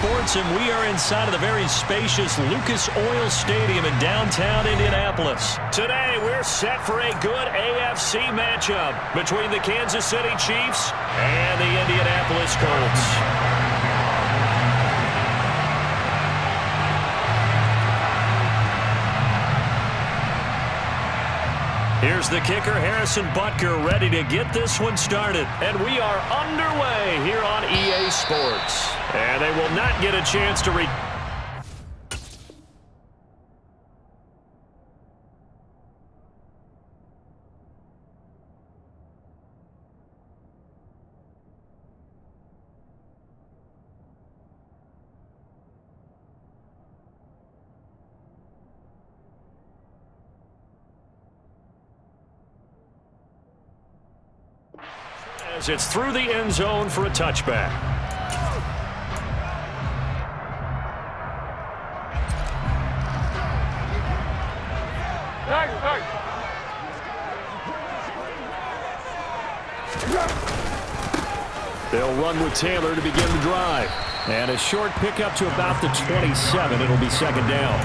Sports, and we are inside of the very spacious Lucas Oil Stadium in downtown Indianapolis. Today, we're set for a good AFC matchup between the Kansas City Chiefs and the Indianapolis Colts. Here's the kicker, Harrison Butker, ready to get this one started. And we are underway here on EA Sports. And they will not get a chance to as it's through the end zone for a touchback. They'll run with Taylor to begin the drive. And a short pickup to about the 27. It'll be second down.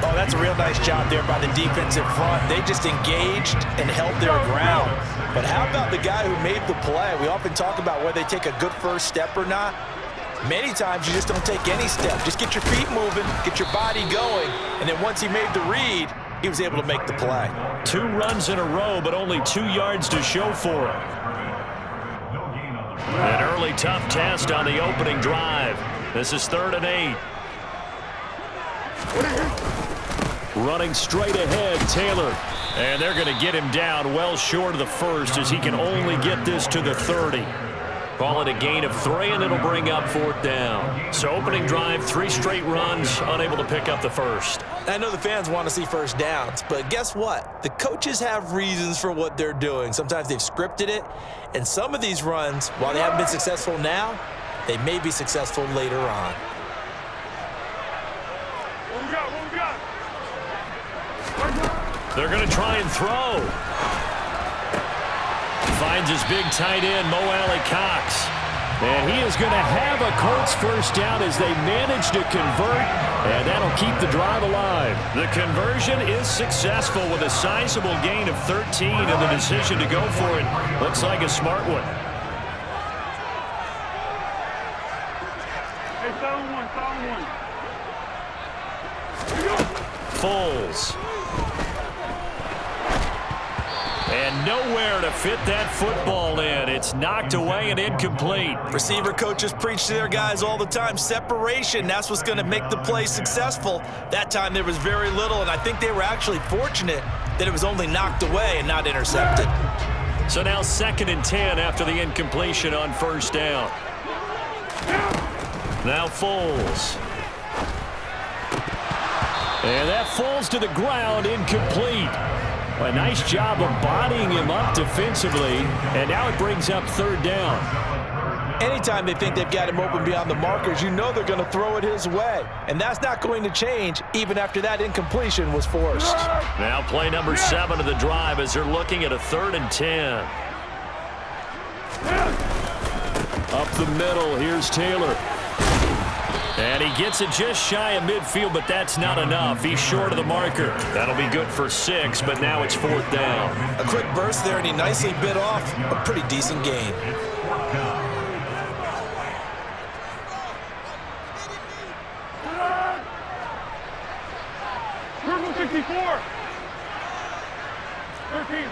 Oh, that's a real nice job there by the defensive front. They just engaged and held their ground. But how about the guy who made the play? We often talk about whether they take a good first step or not. Many times you just don't take any step. Just get your feet moving, get your body going, and then once he made the read, he was able to make the play. 2 runs in a row, but only 2 yards to show for it. An early tough test on the opening drive. This is 3rd and 8. Running straight ahead, Taylor. And they're going to get him down well short of the first as he can only get this to the 30. Call it a gain of 3, and it'll bring up 4th down. So opening drive, 3 straight runs, unable to pick up the first. I know the fans want to see first downs, but guess what? The coaches have reasons for what they're doing. Sometimes they've scripted it, and some of these runs, while they haven't been successful now, they may be successful later on. They're going to try and throw. Finds his big tight end, Mo Alley-Cox. And he is going to have a Colts first down as they manage to convert, and that'll keep the drive alive. The conversion is successful with a sizable gain of 13, and the decision to go for it looks like a smart one. Hey, found one. Foles. And nowhere to fit that football in. It's knocked away and incomplete. Receiver coaches preach to their guys all the time. Separation, that's what's going to make the play successful. That time there was very little, and I think they were actually fortunate that it was only knocked away and not intercepted. So now 2nd and 10 after the incompletion on first down. Now Foles. And that falls to the ground, incomplete. A nice job of bodying him up defensively, and now it brings up 3rd down. Anytime they think they've got him open beyond the markers, you know they're going to throw it his way. And that's not going to change even after that incompletion was forced. Now play number 7 of the drive as they're looking at a 3rd and 10. Up the middle, here's Taylor. And he gets it just shy of midfield, but that's not enough. He's short of the marker. That'll be good for 6, but now it's 4th down. A quick burst there, and he nicely bit off a pretty decent gain. Purple 64. 13.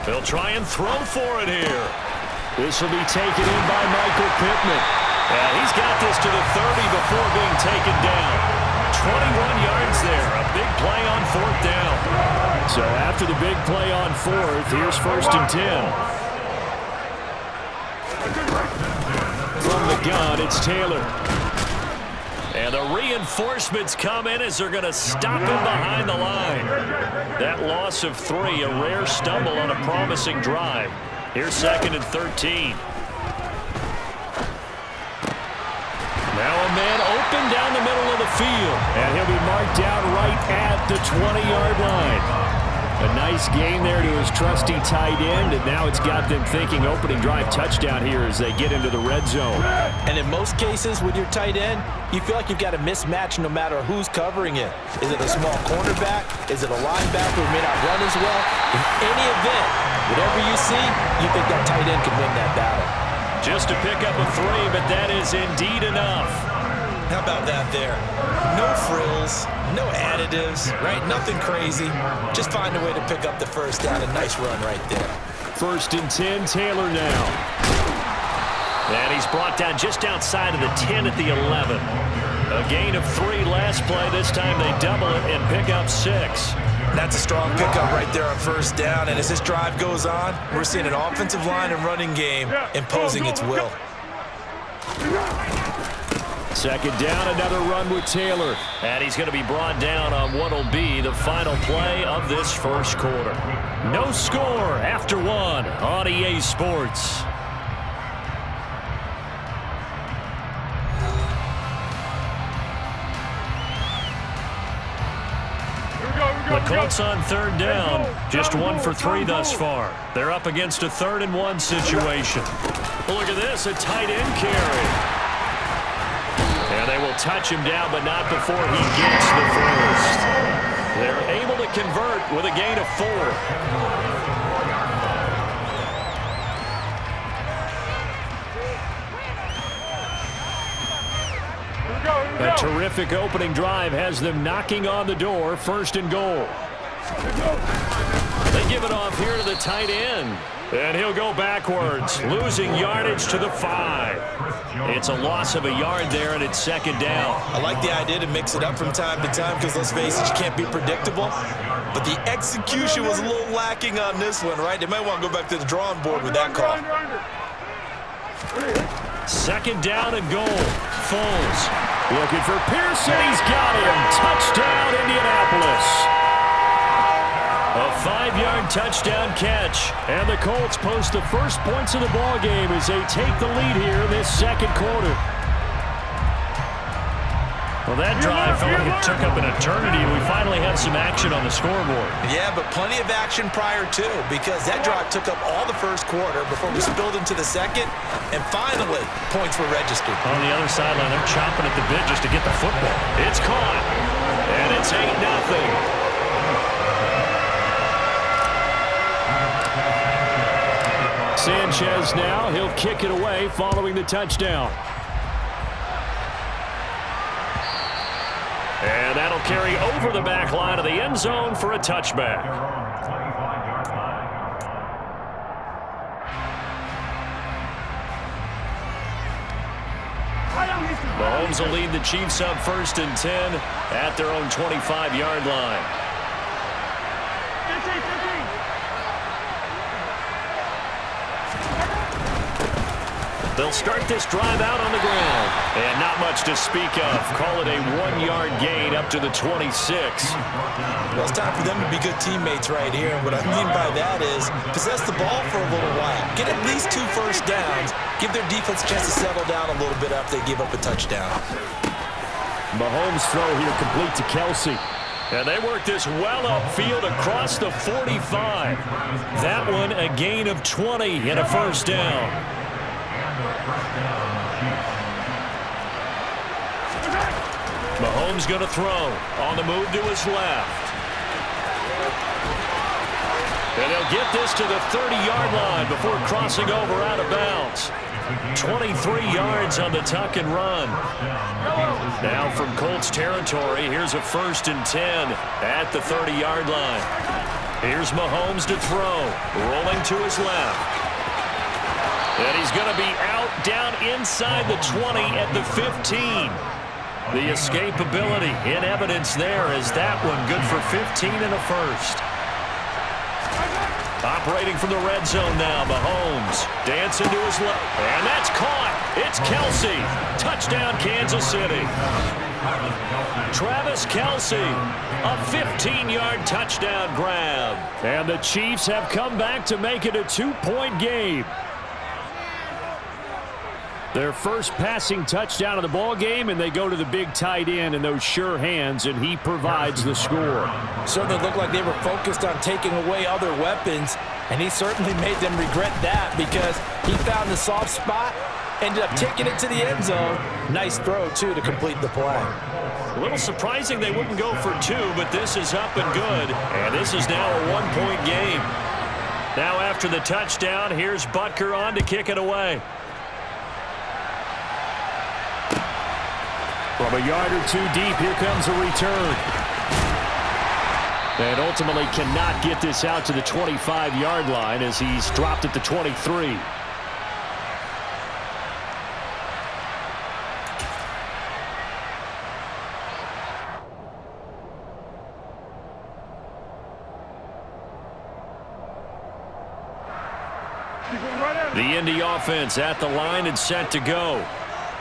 They'll try and throw for it here. This will be taken in by Michael Pittman. And he's got this to the 30 before being taken down. 21 yards there. A big play on 4th down. So after the big play on 4th, here's 1st and 10. From the gun, it's Taylor. And the reinforcements come in as they're going to stop him behind the line. That loss of 3, a rare stumble on a promising drive. Here's 2nd and 13. Now a man open down the middle of the field. And he'll be marked down right at the 20-yard line. A nice gain there to his trusty tight end, and now it's got them thinking opening drive touchdown here as they get into the red zone. And in most cases with your tight end, you feel like you've got a mismatch no matter who's covering it. Is it a small cornerback? Is it a linebacker who may not run as well? In any event, whatever you see, you think that tight end can win that battle. Just to pick up a 3, but that is indeed enough. How about that there? No frills, no additives, right? Nothing crazy. Just find a way to pick up the first down. A nice run right there. 1st and 10, Taylor now. And he's brought down just outside of the 10 at the 11. A gain of 3 last play. This time they double it and pick up 6. That's a strong pickup right there on first down. And as this drive goes on, we're seeing an offensive line and running game imposing its will. 2nd down, another run with Taylor. And he's going to be brought down on what will be the final play of this first quarter. No score after 1 on EA Sports. The Colts on 3rd down, just 1 for 3 thus far. They're up against a 3rd and 1 situation. Look at this, a tight end carry. And they will touch him down, but not before he gets the first. They're able to convert with a gain of 4. A terrific opening drive has them knocking on the door. 1st and goal. They give it off here to the tight end. And he'll go backwards, losing yardage to the 5. It's a loss of a yard there, and it's 2nd down. I like the idea to mix it up from time to time because, let's face it, you can't be predictable. But the execution was a little lacking on this one, right? They might want to go back to the drawing board with that call. 2nd down and goal. Foles looking for Pearson. He's got him. Touchdown, Indianapolis. A 5-yard touchdown catch. And the Colts post the first points of the ball game as they take the lead here in this 2nd quarter. Well, that drive felt like it took up an eternity. We finally have some action on the scoreboard. Yeah, but plenty of action prior to, because that drive took up all the first quarter before we spilled into the 2nd, and finally, points were registered. On the other sideline, they're chomping at the bit just to get the football. It's caught, and it's 8-0. Sanchez now, he'll kick it away following the touchdown. And that'll carry over the back line of the end zone for a touchback. Mahomes will lead the Chiefs up 1st and 10 at their own 25-yard line. They'll start this drive out on the ground. And not much to speak of. Call it a 1-yard gain up to the 26. Well, it's time for them to be good teammates right here. And what I mean by that is possess the ball for a little while. Get at least 2 first downs. Give their defense a chance to settle down a little bit after they give up a touchdown. Mahomes' throw here complete to Kelsey. And they work this well upfield across the 45. That one a gain of 20 and a first down. Mahomes going to throw on the move to his left. And they'll get this to the 30-yard line before crossing over out of bounds. 23 yards on the tuck and run. Now from Colts territory, here's a 1st and 10 at the 30-yard line. Here's Mahomes to throw, rolling to his left. And he's going to be out down inside the 20 at the 15. The escapability in evidence there as that one good for 15 and a first. Operating from the red zone now, Mahomes dancing to his left. And that's caught. It's Kelsey. Touchdown, Kansas City. Travis Kelsey, a 15-yard touchdown grab. And the Chiefs have come back to make it a 2-point game. Their first passing touchdown of the ball game, and they go to the big tight end in those sure hands, and he provides the score. Certainly looked like they were focused on taking away other weapons, and he certainly made them regret that because he found the soft spot, ended up taking it to the end zone. Nice throw, too, to complete the play. A little surprising they wouldn't go for two, but this is up and good, and this is now a one-point game. Now after the touchdown, here's Butker on to kick it away. From a yard or two deep, here comes a return. And ultimately cannot get this out to the 25-yard line as he's dropped at the 23. The Indy offense at the line and set to go.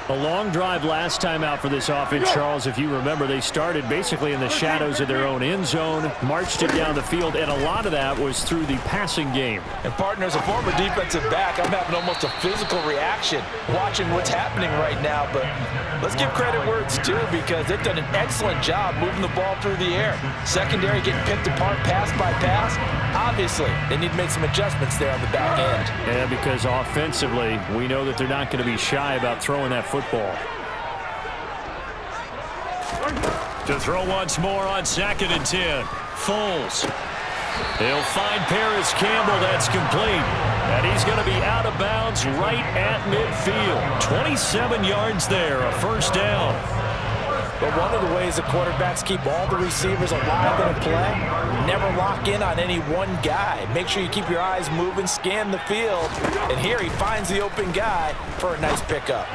A long drive last time out for this offense, Charles. If you remember, they started basically in the shadows of their own end zone, marched it down the field, and a lot of that was through the passing game. And, partner, as a former defensive back, I'm having almost a physical reaction watching what's happening right now. But let's give credit where it's due because they've done an excellent job moving the ball through the air. Secondary getting picked apart pass by pass. Obviously, they need to make some adjustments there on the back end. Yeah, because offensively, we know that they're not going to be shy about throwing that football. To throw once more on 2nd and 10. Foles. He'll find Paris Campbell. That's complete. And he's going to be out of bounds right at midfield. 27 yards there, a first down. But one of the ways the quarterbacks keep all the receivers alive in a play, never lock in on any one guy. Make sure you keep your eyes moving, scan the field. And here he finds the open guy for a nice pickup.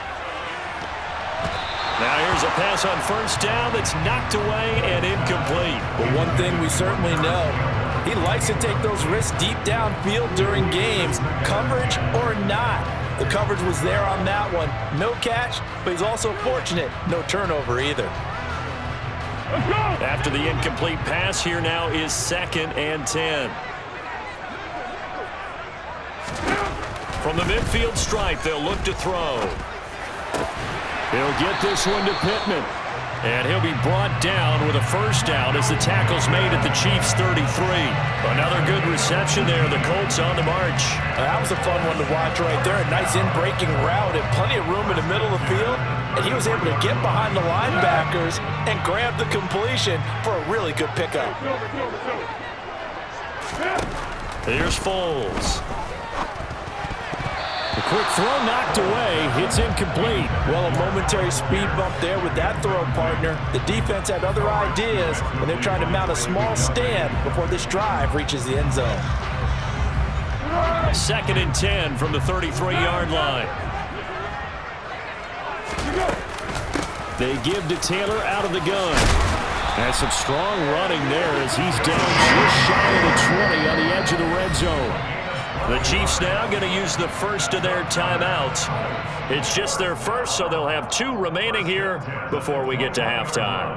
Now here's a pass on first down that's knocked away and incomplete. But one thing we certainly know, he likes to take those risks deep downfield during games, coverage or not. The coverage was there on that one. No catch, but he's also fortunate. No turnover either. After the incomplete pass, here now is 2nd and 10. From the midfield stripe, they'll look to throw. He'll get this one to Pittman. And he'll be brought down with a first down as the tackle's made at the Chiefs' 33. Another good reception there. The Colts on the march. That was a fun one to watch right there. A nice in-breaking route and plenty of room in the middle of the field. And he was able to get behind the linebackers and grab the completion for a really good pickup. Here's Foles. A quick throw knocked away. It's incomplete. Well, a momentary speed bump there with that throw, partner. The defense had other ideas, and they're trying to mount a small stand before this drive reaches the end zone. 2nd and 10 from the 33-yard line. They give to Taylor out of the gun. And some strong running there as he's down just shy of the 20 on the edge of the red zone. The Chiefs now going to use the first of their timeouts. It's just their first, so they'll have 2 remaining here before we get to halftime.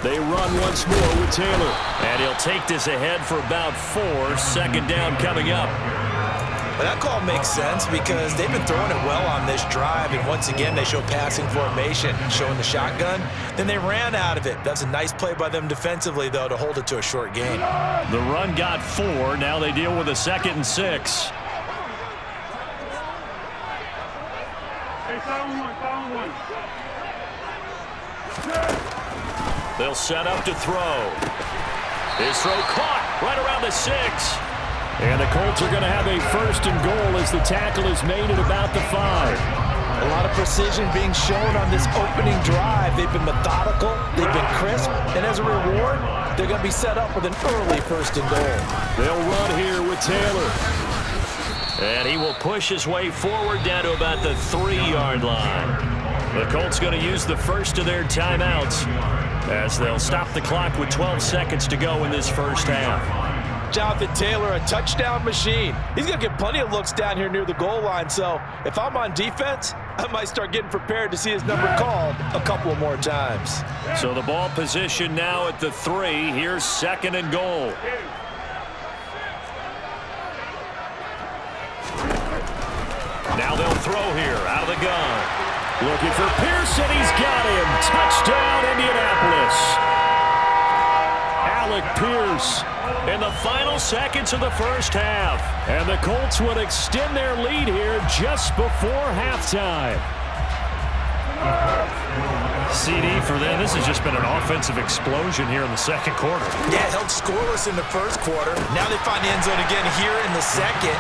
They run once more with Taylor. And he'll take this ahead for about 4. 2nd down coming up. But that call makes sense because they've been throwing it well on this drive, and once again they show passing formation, showing the shotgun. Then they ran out of it. That's a nice play by them defensively, though, to hold it to a short gain. The run got 4. Now they deal with a 2nd and 6. Hey, silent one. They'll set up to throw. His throw caught right around the 6. And the Colts are going to have a 1st and goal as the tackle is made at about the 5. A lot of precision being shown on this opening drive. They've been methodical, they've been crisp, and as a reward, they're going to be set up with an early 1st and goal. They'll run here with Taylor. And he will push his way forward down to about the 3-yard line. The Colts going to use the first of their timeouts as they'll stop the clock with 12 seconds to go in this first half. Jonathan Taylor, a touchdown machine. He's going to get plenty of looks down here near the goal line, so if I'm on defense, I might start getting prepared to see his number called a couple more times. So the ball position now at the 3. Here's 2nd and goal. Now they'll throw here out of the gun. Looking for Pearson. He's got him. Touchdown, Indianapolis. Alec Pierce in the final seconds of the first half. And the Colts would extend their lead here just before halftime. CD for them. This has just been an offensive explosion here in the second quarter. Yeah, held scoreless in the first quarter. Now they find the end zone again here in the second.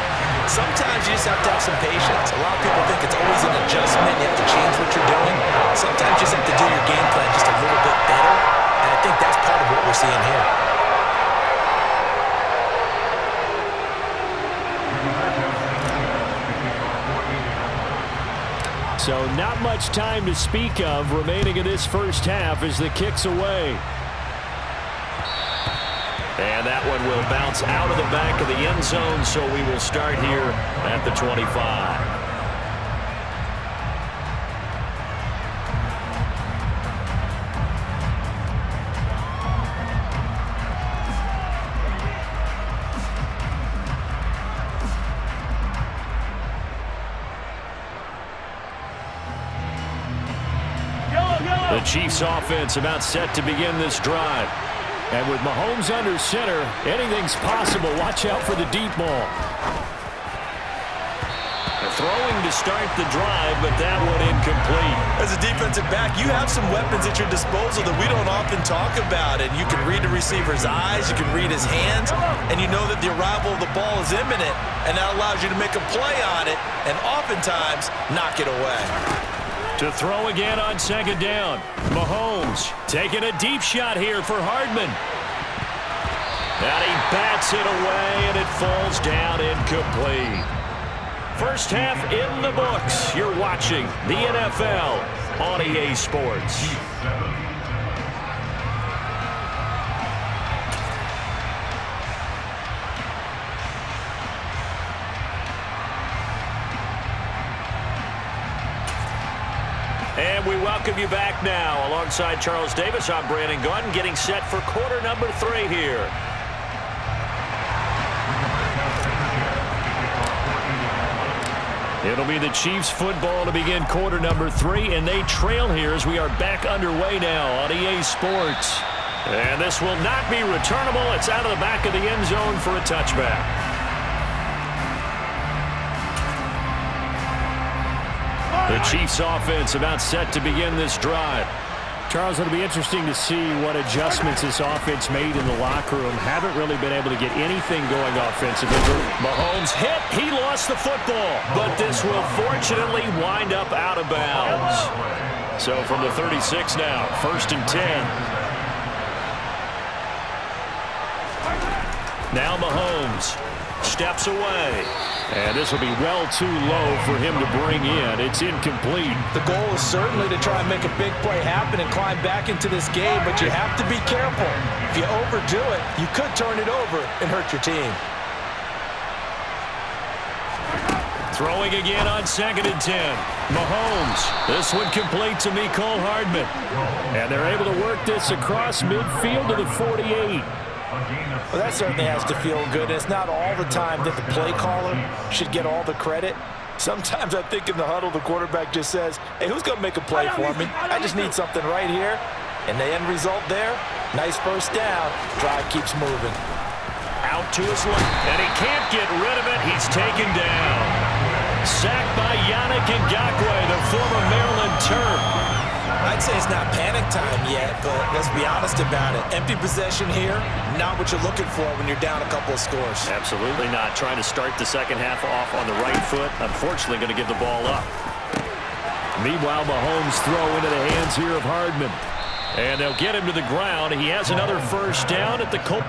Sometimes you just have to have some patience. A lot of people think it's always an adjustment. You have to change what you're doing. Sometimes you just have to do your game plan just a little bit better. And I think that's part of what we're seeing here. So not much time to speak of remaining in this first half as the kick's away. And that one will bounce out of the back of the end zone, so we will start here at the 25. The Chiefs offense about set to begin this drive. And with Mahomes under center, anything's possible. Watch out for the deep ball. Throwing to start the drive, but that one incomplete. As a defensive back, you have some weapons at your disposal that we don't often talk about. And you can read the receiver's eyes, you can read his hands, and you know that the arrival of the ball is imminent. And that allows you to make a play on it and oftentimes knock it away. To throw again on 2nd down. Mahomes taking a deep shot here for Hardman. And he bats it away, and it falls down incomplete. First half in the books. You're watching the NFL on EA Sports. And we welcome you back now. Alongside Charles Davis, I'm Brandon Gunn, getting set for quarter number 3 here. It'll be the Chiefs football to begin quarter number 3, and they trail here as we are back underway now on EA Sports. And this will not be returnable. It's out of the back of the end zone for a touchback. The Chiefs offense about set to begin this drive. Charles, it'll be interesting to see what adjustments this offense made in the locker room. Haven't really been able to get anything going offensively. Mahomes hit. He lost the football. But this will fortunately wind up out of bounds. So from the 36 now, 1st and 10. Now Mahomes steps away. And this will be well too low for him to bring in. It's incomplete. The goal is certainly to try and make a big play happen and climb back into this game, but you have to be careful. If you overdo it, you could turn it over and hurt your team. Throwing again on 2nd and 10. Mahomes. This one complete to Mecole Hardman. And they're able to work this across midfield to the 48. Well, that certainly has to feel good. It's not all the time that the play caller should get all the credit. Sometimes I think in the huddle, the quarterback just says, hey, who's going to make a play for me? I just need something right here. And the end result there, nice first down. Drive keeps moving. Out to his left, and he can't get rid of it. He's taken down. Sacked by Yannick Ngakoue, the former Maryland Terp. I'd say it's not panic time yet, but let's be honest about it. Empty possession here, not what you're looking for when you're down a couple of scores. Absolutely not. Trying to start the second half off on the right foot. Unfortunately, going to give the ball up. Meanwhile, Mahomes throw into the hands here of Hardman. And they'll get him to the ground. He has another first down at the Colts.